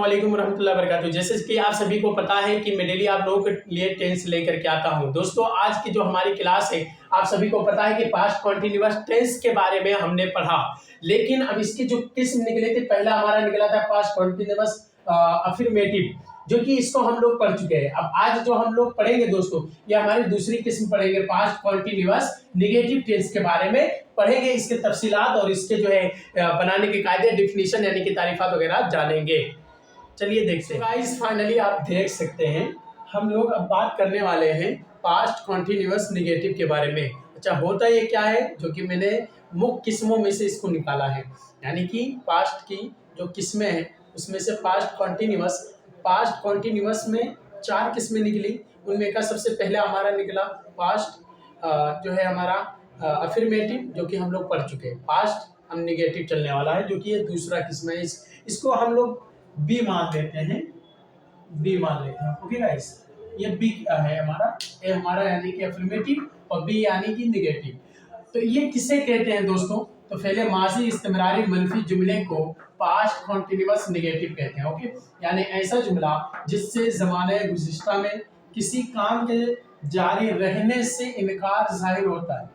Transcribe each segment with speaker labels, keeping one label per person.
Speaker 1: वालेकुम रहमतुल्लाहि व बरकातुहू। जैसे कि आप सभी को पता है कि मैं डेली आप लोगों के लिए टेंस लेकर के आता हूं। दोस्तों आज की जो हमारी क्लास है, आप सभी को पता है कि पास्ट कॉन्टिन्यूअस टेंस के बारे में हमने पढ़ा, लेकिन अब इसकी जो किस्म निकले थे, पहला हमारा निकला था पास्ट कॉन्टिन्यूअस अफर्मेटिव, जो कि इसको हम लोग पढ़ चुके हैं। अब आज जो हम लोग पढ़ेंगे दोस्तों, ये हमारी दूसरी किस्म पढ़ेंगे, पास्ट कॉन्टिन्यूअस नेगेटिव टेंस के बारे में पढ़ेंगे। इसके तफसीलात और इसके जो है बनाने के कायदे, डिफिनीशन यानी कि तारीफात वगैरह जानेंगे। चलिए देखते हैं। गाइस फाइनली आप देख सकते हैं, हम लोग अब बात करने वाले हैं पास्ट कॉन्टिन्यूअस नेगेटिव के बारे में। अच्छा, होता ये क्या है, जो कि मैंने मुख्य किस्मों में से इसको निकाला है, यानी कि पास्ट की जो किस्में हैं उसमें से पास्ट कॉन्टिन्यूअस में 4 किस्में निकली। उनमें का सबसे पहले हमारा निकला पास्ट जो है हमारा अफर्मेटिव, जो कि हम लोग पढ़ चुके हैं। पास्ट हम नेगेटिव चलने वाला है, जो कि ये दूसरा किस्म है। इसको हम लोग बी मान लेते हैं, ओके गाइस। ये बी है हमारा, ए हमारा यानी कि अफर्मेटिव और बी यानी कि नेगेटिव। तो ये किसे कहते हैं दोस्तों? तो पहले माजी इस्तेमरारी मनफी जुमले को पास्ट कॉन्टिन्यूअस नेगेटिव कहते हैं। ओके, यानी ऐसा जुमला जिससे ज़माने गुज़िश्ता में किसी काम के जारी रहने से इनकार जाहिर होता है,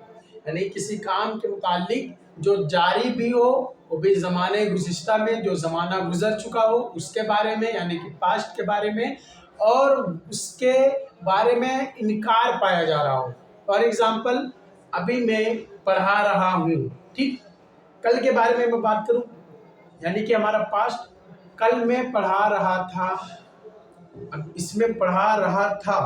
Speaker 1: यानी किसी काम के मुतालिक जो जारी भी हो वो भी ज़माने गुज़िश्ता में, जो ज़माना गुजर चुका हो उसके बारे में, यानी कि पास्ट के बारे में, और उसके बारे में इनकार पाया जा रहा हो। फॉर एग्जाम्पल, अभी मैं पढ़ा रहा हूँ, ठीक। कल के बारे में मैं बात करूँ, यानी कि हमारा पास्ट, कल मैं पढ़ा रहा था, अब इसमें पढ़ा रहा था,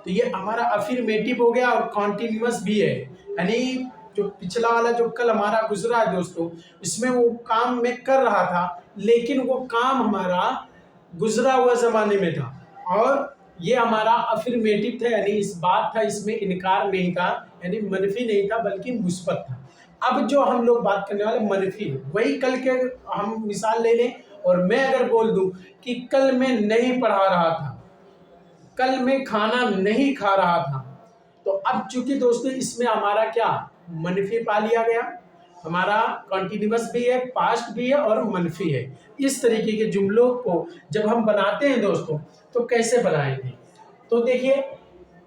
Speaker 1: तो ये हमारा अफर्मेटिव हो गया और कॉन्टिन्यूअस भी है। यानी जो पिछला वाला जो कल हमारा गुजरा है दोस्तों, इसमें वो काम मैं कर रहा था, लेकिन वो काम हमारा गुजरा हुआ ज़माने में था, और ये हमारा अफर्मेटिव था, यानी इस बात था, इसमें इनकार नहीं था, यानी मनफी नहीं था बल्कि मुस्बत था। अब जो हम लोग बात करने वाले मनफी, वही कल के हम मिसाल ले लें, और मैं अगर बोल दूं कि कल मैं नहीं पढ़ा रहा था, कल मैं खाना नहीं खा रहा था, तो अब चूंकि दोस्तों इसमें हमारा क्या मनफी पा लिया गया, हमारा कॉन्टिन्यूअस भी है, पास्ट भी है और मनफी है। इस तरीके के जुमलों को जब हम बनाते हैं दोस्तों, तो कैसे बनाएंगे? तो देखिए,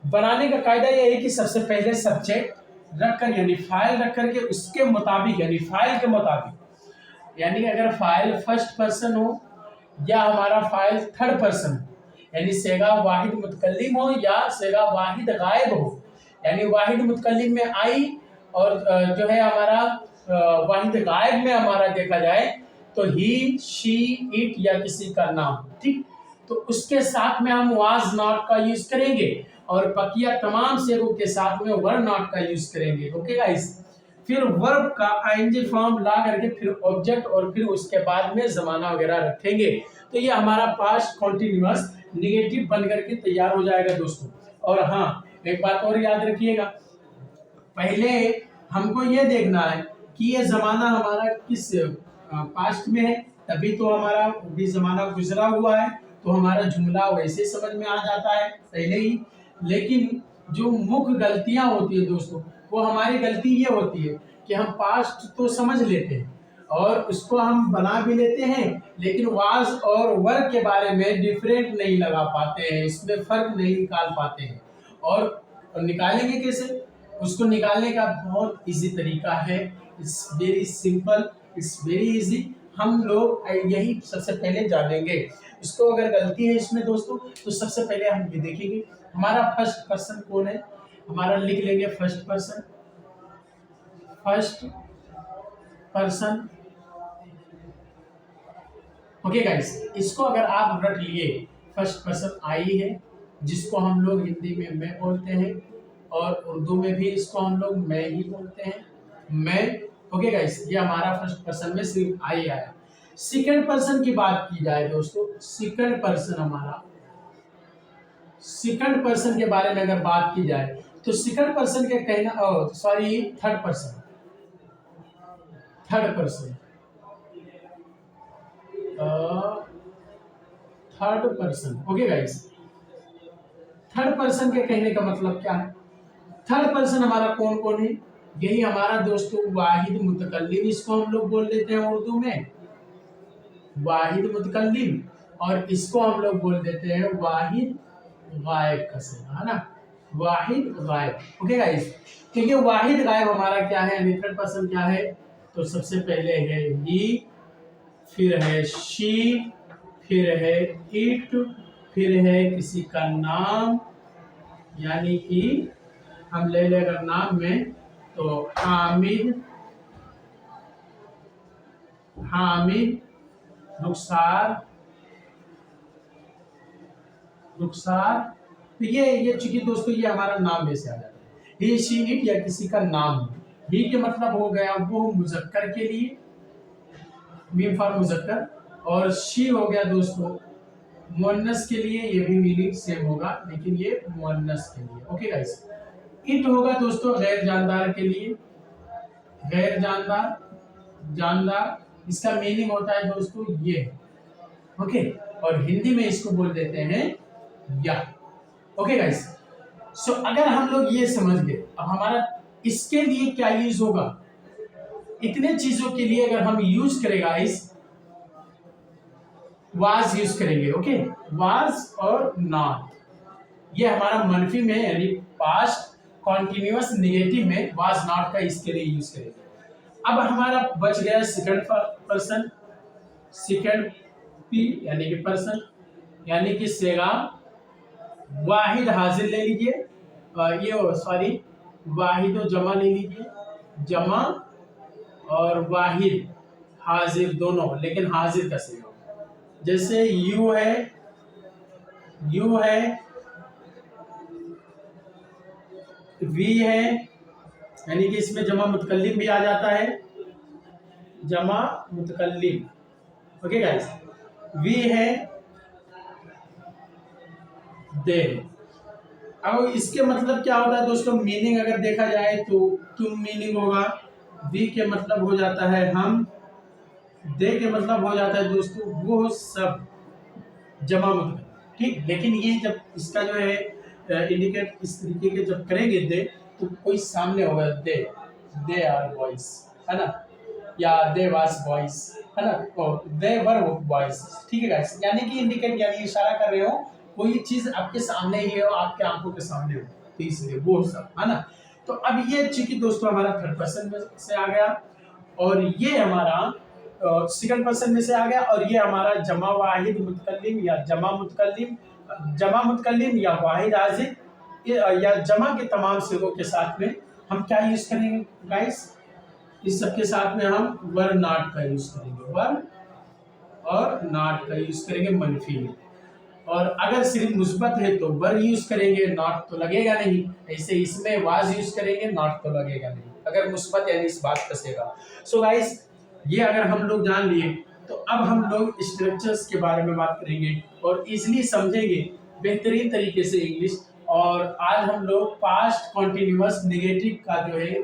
Speaker 1: बनाने का कायदा यह है कि सबसे पहले सब्जेक्ट रखकर, यानी फाइल रख करके उसके मुताबिक, यानी फाइल के मुताबिक, यानी अगर फाइल फर्स्ट पर्सन हो या हमारा फाइल थर्ड पर्सन, यानी सेगा वाहिद मुतकल्लिम हो या सेगा वाहिद गायब हो, यानी वाहिद मुतकल्लिम में आई और जो है हमारा वाहिद गायब में हमारा देखा जाए तो ही, शी, इट या किसी का नाम, ठीक। तो उसके साथ में हम वाज नॉट का यूज करेंगे और बकिया तमाम सेगों के साथ में वर नॉट का यूज करेंगे। ओके गाइस, फिर वर्ब का आईएनजी फॉर्म ला करके फिर ऑब्जेक्ट और फिर उसके बाद में जमाना वगैरह रखेंगे। तो ये हमारा पास्ट कॉन्टिन्यूअस नेगेटिव बन करके तैयार हो जाएगा दोस्तों। और हाँ, एक बात और याद रखिएगा, पहले हमको ये देखना है कि ये ज़माना हमारा किस पास्ट में है, तभी तो हमारा भी ज़माना गुजरा हुआ है, तो हमारा जुमला वैसे समझ में आ जाता है पहले ही। लेकिन जो मुख्य गलतियां होती है दोस्तों, वो हमारी गलती ये होती है कि हम पास्ट तो समझ लेते हैं और उसको हम बना भी लेते हैं, लेकिन वाज और वर्क के बारे में डिफरेंट नहीं लगा पाते हैं, इसमें फ़र्क नहीं निकाल पाते हैं। और निकालेंगे कैसे? उसको निकालने का बहुत इजी तरीका है, it's very simple, it's very easy. हम लोग यही सबसे पहले जानेंगे। इसको अगर गलती है इसमें दोस्तों, तो सबसे पहले हम ये देखेंगे हमारा फर्स्ट पर्सन कौन है। हमारा लिख लेंगे फर्स्ट पर्सन। ओके गाइस, इसको अगर आप रट लिए, फर्स्ट पर्सन आई है, जिसको हम लोग हिंदी में मैं बोलते हैं और उर्दू में भी इसको हम लोग मैं ही बोलते हैं, मैं। ओके गाइस, ये हमारा फर्स्ट पर्सन में सिर्फ आई आया। सेकंड पर्सन की बात की जाए दोस्तों, सेकंड पर्सन के बारे में अगर बात की जाए, तो सेकंड पर्सन के कहना, sorry, third person. Okay guys, third person के कहने का मतलब क्या है? थर्ड पर्सन हमारा कौन कौन है? यही हमारा दोस्तों वाहिद मुतकल्लिम, इसको हम लोग बोल देते हैं उर्दू में वाहिद मुतकल्लिम। और इसको हम लोग बोल देते हैं वाहिद गायब का सिगा, है ना, वाहिद गायब। ओके गाइस, क्योंकि वाहिद गायब हमारा क्या है, यानी थर्ड पर्सन क्या है, तो सबसे पहले है ही, फिर है शी, फिर है इट, फिर है किसी का नाम, यानी कि हम ले ले अगर नाम में तो हामिद, हामिद, रुखसार, रुखसार। तो ये चूंकि दोस्तों ये हमारा नाम में से आ जाता है, ही शी इट या किसी का नाम। ही के मतलब हो गया वो मुजक्कर के लिए, मीम फॉर मुजक्कर, और शी हो गया दोस्तों मुअन्नस के लिए, ये भी मीनिंग सेम होगा लेकिन ये मुअन्नस के लिए। ओके गाइस, इट होगा दोस्तों गैर जानदार के लिए, गैर जानदार, जानदार, इसका मीनिंग होता है दोस्तों ये, ओके, और हिंदी में इसको बोल देते हैं या। ओके गाइस, सो अगर हम लोग ये समझ गए, अब हमारा इसके लिए क्या यूज होगा, इतने चीजों के लिए अगर हम यूज करेगा इस वाज यूज करेंगे। ओके, वाज और नॉट, ये हमारा मनफी में यानी पास्ट कॉन्टिन्यूअस नेगेटिव में वाज नॉट का इसके लिए यूज करेंगे। अब हमारा बच गया सेकंड पर्सन, सेकंड पी यानी कि पर्सन, यानी कि सेगा वाहिद हाजिर ले लीजिए, ये सॉरी वाहिद और जमा ले लीजिए, जमा और वाहिद हाजिर दोनों, लेकिन हाजिर का सेगा, जैसे यू है, यू है, वी है, यानी कि इसमें जमा मुतकल्लिम भी आ जाता है, जमा मुतकल्लिम। ओके गाइस, वी है, दे। अब इसके मतलब क्या होता है दोस्तों, मीनिंग अगर देखा जाए तो तुम मीनिंग होगा, वी के मतलब हो जाता है हम, दे के मतलब हो जाता है दोस्तों वो सब, जमा मुतकल्लिम, ठीक। लेकिन ये जब इसका जो है इंडिकेट इस तरीके के जब करेंगे दे, तो कोई सामने होगा, दे आर बॉयज, है ना, या दे वाज बॉयज, है ना, और दे वर बॉयज, ठीक है गाइस, यानी कि इंडिकेट यानी इशारा कर रहे हो कोई चीज आपके सामने ही है और आपके आंखों के सामने हो, तो इसलिए वो सब, है ना। तो अब ये चूंकि दोस्तों हमारा थर्ड पर्सन में से आ गया, और ये हमारा सेकंड पर्सन में से आ गया, और ये हमारा जमा वाहिद मुतकल्लिम या जमा मुतकल्लिम, जमा मुतकल्लिम या वाहिद हाजिर या जमा के तमाम सिगों के साथ में हम क्या यूज करेंगे गाइस, इस सब के साथ में हम वर नॉट का यूज करेंगे, वर और नॉट का यूज करेंगे मनफी में, और अगर सिर्फ मुस्बत है तो वर यूज करेंगे, नॉट तो लगेगा नहीं, ऐसे इसमें वाज यूज करेंगे, नॉट तो लगेगा नहीं अगर मुस्बत यानी इस बात फंसेगा। सो गाइस, ये अगर हम लोग जान लिए तो अब हम लोग स्ट्रक्चर्स के बारे में बात करेंगे और इजीली समझेंगे बेहतरीन तरीके से इंग्लिश। और आज हम लोग पास्ट कॉन्टिन्यूअस नेगेटिव का जो है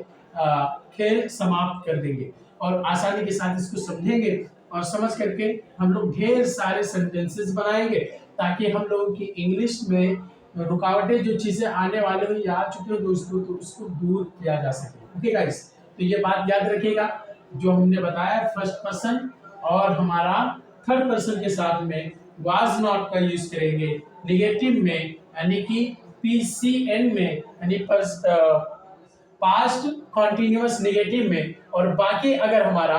Speaker 1: खेल समाप्त कर देंगे और आसानी के साथ इसको समझेंगे, और समझ करके हम लोग ढेर सारे सेंटेंसेस बनाएंगे ताकि हम लोगों की इंग्लिश में रुकावटें जो चीज़ें आने वाले हो या आ चुके हो दोस्तों, तो उसको दूर किया जा सके। ओके गाइस, तो ये बात याद रखिएगा जो हमने बताया, फर्स्ट पर्सन और हमारा थर्ड पर्सन के साथ में वाज नॉट का यूज करेंगे निगेटिव में, यानी कि PCN में, यानी पास्ट कॉन्टिन्यूअस नेगेटिव में, और बाकी अगर हमारा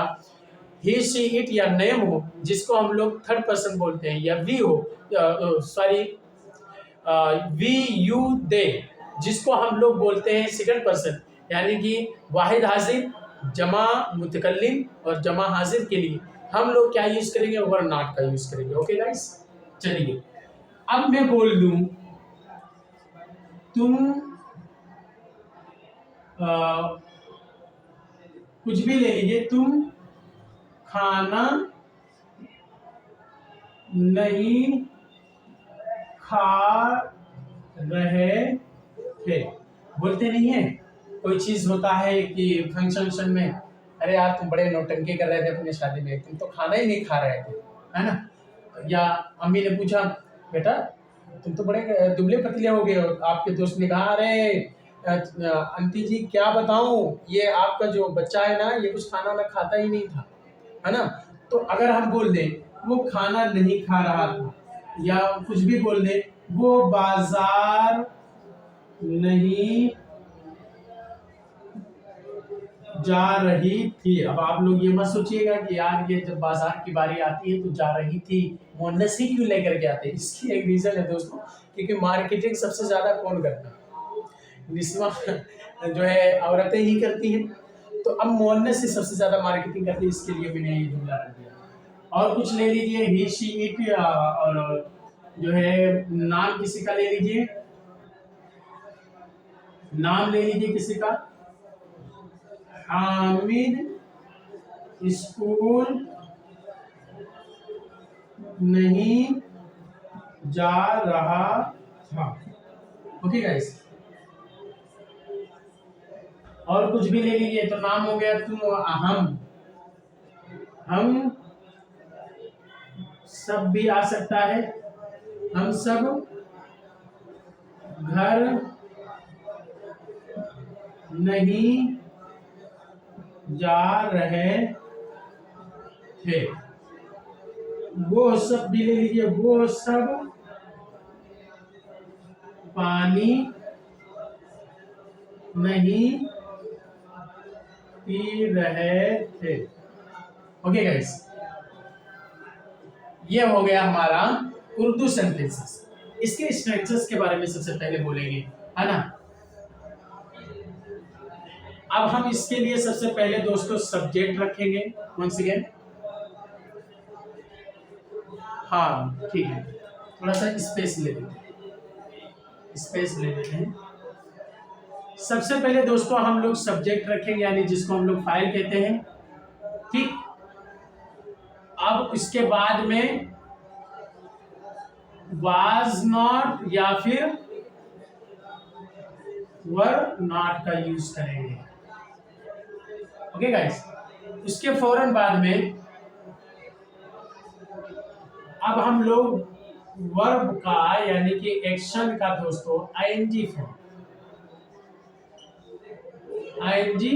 Speaker 1: ही शी इट या नेम हो जिसको हम लोग थर्ड पर्सन बोलते हैं, या वी हो, सॉरी वी यू दे जिसको हम लोग बोलते हैं सेकंड पर्सन, यानी कि वाहिद हाजिर, जमा मुतकल्लिम और जमा हाजिर के लिए हम लोग क्या यूज करेंगे, वर नॉट का यूज करेंगे। ओके गाइस, चलिए अब मैं बोल दूं तुम कुछ भी ले लीजिए, तुम खाना नहीं खा रहे थे, बोलते नहीं है, कोई चीज होता है कि फंक्शन में, अरे यार तुम बड़े नौटंकी कर रहे थे अपनी शादी में, तुम तो खाना ही नहीं खा रहे थे, है ना, या अम्मी ने पूछा बेटा तुम तो बड़े दुबले पतले हो गए हो, आपके दोस्त ने कहा अरे आंटी जी क्या बताऊं, ये आपका जो बच्चा है ना ये कुछ खाना ना खाता ही नहीं था, है ना। तो अगर हम बोल दें वो खाना नहीं खा रहा था, या कुछ भी बोल दे, वो बाजार नहीं जा रही थी। अब आप लोग ये मत सोचिएगा कि यार ये जब बाजार की बारी आती है तो जा रही थी, मुअन्नस ही क्यों लेकर के आते हैं। इसकी एक रीजन है दोस्तों, क्योंकि मार्केटिंग सबसे ज्यादा कौन करता है, निस्वां जो है औरतें ही करती हैं। तो अब मुअन्नस से सबसे ज्यादा मार्केटिंग करती है, इसके लिए मैंने ये जुमला रख दिया। और कुछ ले लीजिए, ही शी इट, और जो है नाम किसी का ले लीजिए, नाम ले लीजिए किसी का, हामिद स्कूल नहीं जा रहा था। ओके गाइस, और कुछ भी ले लीजिए, तो नाम हो गया तुम, हम सब भी आ सकता है, हम सब घर नहीं जा रहे थे। वो सब भी ले लीजिए, वो सब पानी नहीं पी रहे थे। ओके गाइस, ये हो गया हमारा उर्दू सेंटेंसेस। इसके स्ट्रक्चर्स के बारे में सबसे पहले बोलेंगे, है ना। अब हम इसके लिए सबसे पहले दोस्तों सब्जेक्ट रखेंगे। वंस अगेन, हाँ ठीक है, थोड़ा सा स्पेस ले लेते हैं, स्पेस ले लेते हैं। सबसे पहले दोस्तों हम लोग सब्जेक्ट रखेंगे, यानी जिसको हम लोग फाइल कहते हैं, ठीक। अब इसके बाद में वाज नॉट या फिर वर नॉट का यूज करेंगे। ओके गाइस, उसके फौरन बाद में अब हम लोग वर्ब का यानी कि एक्शन का दोस्तों आईएनजी फॉर्म, आईएनजी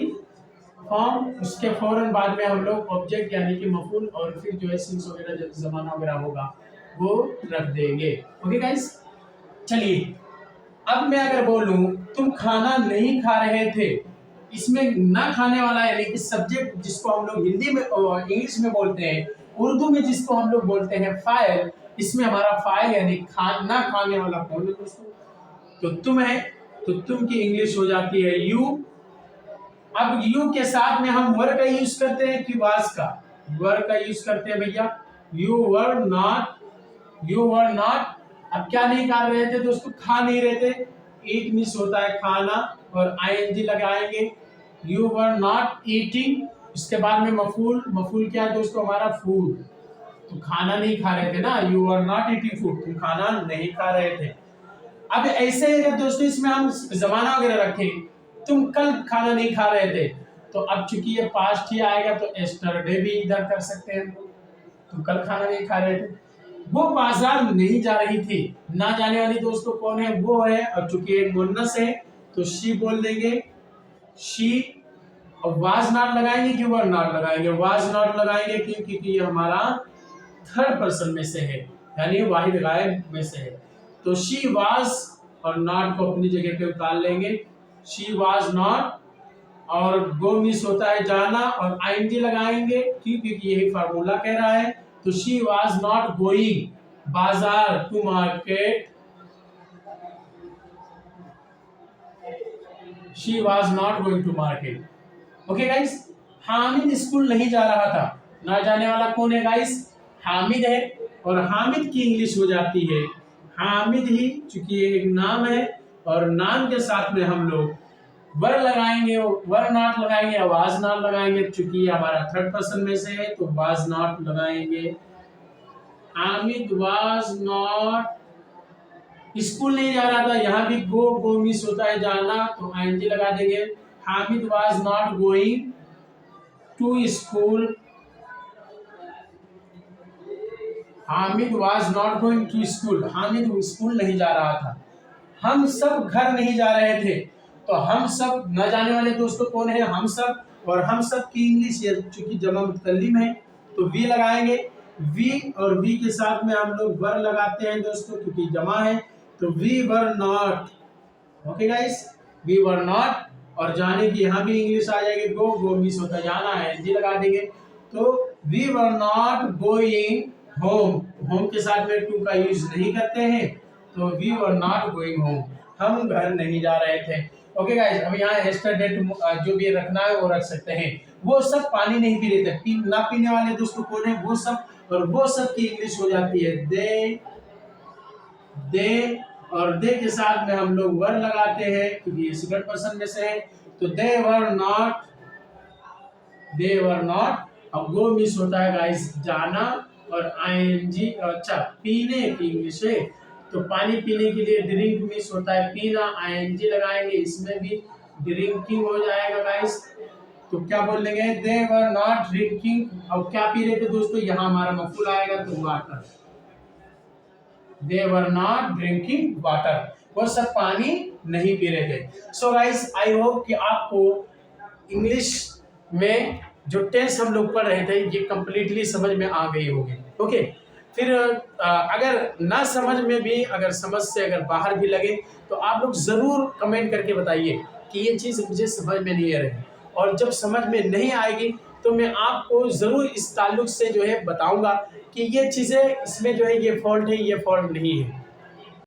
Speaker 1: फॉर्म, उसके फौरन बाद में हम लोग ऑब्जेक्ट यानी कि मफूल, और फिर जो है सिंस वगैरह जब जमाना वगैरह होगा वो रख देंगे। ओके गाइस, चलिए अब मैं अगर बोलूं तुम खाना नहीं खा रहे थे, इसमें ना खाने वाला यानी कि सब्जेक्ट, जिसको हम लोग हिंदी में इंग्लिश में बोलते हैं, उर्दू में जिसको हम लोग बोलते हैं फाइल, इसमें हमारा फाइल यानी खाना खाने वाला कौन है दोस्तों, तो तुम है, तो तुम की इंग्लिश हो जाती है यू। अब यू के साथ में हम वर का यूज करते हैं कि वाज का, वर का यूज करते हैं भैया, you were not, you were not. अब क्या नहीं खा रहे थे दोस्तों, खा नहीं रहे थे, ईट मिस होता है खाना, और आईएनजी लगाएंगे, यू वर नॉट ईटिंग। इसके बाद में मफूल, मफूल क्या है दोस्तों हमारा, फूड, तो खाना नहीं खा रहे थे ना, you were not eating food, तुम खाना नहीं खा रहे थे। अब ऐसे ही अगर दोस्तों इसमें हम जमाना वगैरह रखें, तुम कल खाना नहीं खा रहे थे, तो अब चूंकि ये पास्ट ही आएगा तो एस्टरडे भी इधर कर सकते हैं, तुम कल खाना नहीं खा रहे थे। वो बाजार नहीं जा रही थी, ना जाने वाली दोस्तों कौन है, वो है, और चूंकि एक मुन्नस है तो शी बोल देंगे, शी। और वाज नॉट लगाएंगे कि वर नॉट लगाएंगे, वाज नॉट लगाएंगे क्योंकि ये हमारा थर्ड पर्सन में से है, यानी वाहिद गायब में से है, तो शी वाज और नॉट को अपनी जगह पे उतार लेंगे, शी वाज नॉट, और गो मिस होता है जाना, और आईएनजी लगाएंगे क्योंकि यही फार्मूला कह रहा है, तो शी वाज नॉट गोइंग बाजार to market, she was not going to market. Okay guys, Hamid school नहीं जा रहा था, ना जाने वाला कौन है गाइस, हामिद है, और हामिद की इंग्लिश हो जाती है हामिद ही, चूंकि ये एक नाम है, और नाम के साथ में हम लोग वर लगाएंगे, वर नॉट लगाएंगे, वाज नॉट लगाएंगे, चूंकि ये हमारा थर्ड पर्सन में से है तो वाज नॉट लगाएंगे। हामिद वाज नॉट स्कूल नहीं जा रहा था, यहाँ भी गो, गो मिस होता है जाना, तो आईएनजी लगा देंगे, Hamid was not going to school, Hamid was not going to school, Hamid school नहीं जा रहा था। हम सब घर नहीं जा रहे थे, तो हम सब न जाने वाले दोस्तों कौन है, हम सब, और हम सब की इंग्लिश चूंकि जमा मुतकल्लिम है तो वी लगाएंगे, वी और वी के साथ में हम लोग वर लगाते हैं दोस्तों, क्योंकि जमा है, तो we were not. Okay guys, we were not. और जाने की यहाँ भी इंग्लिश आ जाएगी, गो, गो मिस होता जाना है, एनजी लगा देंगे। तो we were not going home, home के साथ में टू का यूज नहीं करते हैं, तो we were not going home, हम घर नहीं जा रहे थे। ओके गाइस, अब यहाँ यस्टरडे जो भी रखना है वो रख सकते हैं। वो सब पानी नहीं पी रहे थे, ना पीने वाले दोस्तों कौन है, वो सब, और वो सब की इंग्लिश हो जाती है दे, और दे के साथ में हम लोग वर लगाते हैं, क्योंकि ये सेकंड पर्सन में से है, तो दे वर नॉट। अब गो मिस होता है गाइस, जाना, और आईएनजी, अच्छा पीने की इंग्लिश है, तो पानी पीने के लिए ड्रिंक मिस होता है, पीना, आईएनजी लगाएंगे, इसमें भी ड्रिंकिंग हो जाएगा गाइस। तो क्या बोल लेंगे, दे वर नॉट ड्रिंकिंग। अब क्या पी रहे थे दोस्तों, यहाँ हमारा मफूल आएगा, तो water, they were not drinking water, वो सब पानी नहीं पी रहे थे। सो गाइस, आई होप कि आपको इंग्लिश में जो टेंस हम लोग पढ़ रहे थे ये कंप्लीटली समझ में आ गई होगी। ओके, फिर अगर ना समझ में भी, अगर समझ से अगर बाहर भी लगे, तो आप लोग ज़रूर कमेंट करके बताइए कि ये चीज़ मुझे समझ में नहीं आ रही, और जब समझ में नहीं आएगी तो मैं आपको ज़रूर इस ताल्लुक से जो है बताऊंगा कि ये चीज़ें, इसमें जो है ये फॉल्ट है, ये फॉल्ट नहीं है।